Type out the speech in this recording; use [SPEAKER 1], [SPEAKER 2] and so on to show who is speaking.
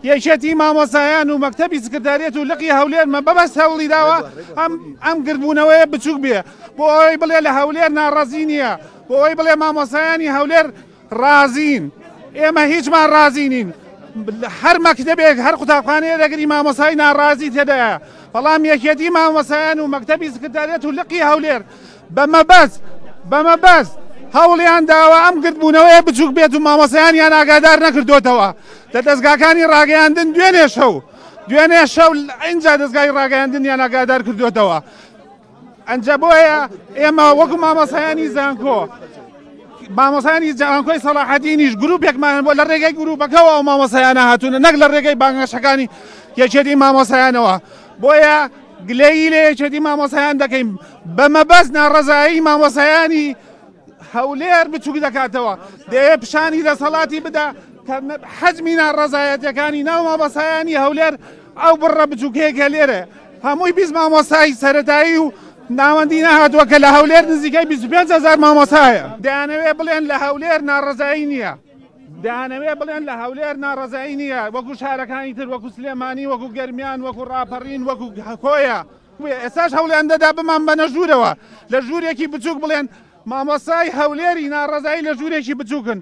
[SPEAKER 1] یەکێتی مامۆسایان و مەکتەبی سکرتاریەت و لقی هەولێرمە بەبەست هەوڵی داوە ئەم گردبوونەوەیە بچووک بێ بۆ ئەوەی بڵێ لە هەولێر ناڕەزی نییە، بۆ ئەوەی بڵێ مامۆسایانی هەولێر رازین. ئێمە هیچمان رازی نین. هەر مەکتەبێک هەر قوتابخانەیە دەگری مامۆسای ناڕازی تێدایە، بەڵام یەکێتی مامۆسایان و مەکتەبی سکرتاریەت و لقی هەولێر بەمەبەست هەوڵیان داوە ئەم گردبوونەوەیە بچووک بێت و مامۆسایانیان ئاگادار نەکردوتەوە لە دەستگاکانی ڕاگەیاندن دوێنێ شەو ئینجا دەستگای ڕاگەیاندنیان ئاگادار کردوتەوە. ئەنجە بۆیە ئێمە وەکو مامۆسایانی زانکۆ مامۆسایانی جوانکۆی سەلاحەدینیش گروپێکمان بۆ لە ڕێگەی گروپەکەەوە ئەو مامۆسایانە هاتوونە نەک لە ڕێگەی بانگەشەکانی یەکێتی مامۆسایانەوە. بۆیە گلەیی لە یەکێتی مامۆسایان دەکەین بەمەبەست ناڕەزایی مامۆسایانی هەولێر بچووک دەکاتەوە. دەیە پیشانی دەسەڵاتی بدا کە حەجمی ناڕەزایەتەکانی ناو مامۆسایانی هەولێر ئەو بڕە بچووکەیەکە لێرە هەمووی 20 مامۆسای سەرەتایی و ناوەندی نەهاتووە کە لە هەولێر نزیکەی 25,000 مامۆسایە. دەیانەوێ بڵێن لە هەولێر ناڕەزایی نییە، دەیانەوێ بڵێن لە هەولێر ناڕەزایی نییە، وەکو شارەکانی تر وەکو سلێمانی وەکو گەرمیان وەکو ڕاپەڕین وەکو کۆیە. ئێستاش هەوڵیان دەدا بمان بەنە ژوورەوە لە ژوورێکی بچووک بڵێن مامۆسای هەولێری ناڕەزایی لە ژوورێکی بچووکن.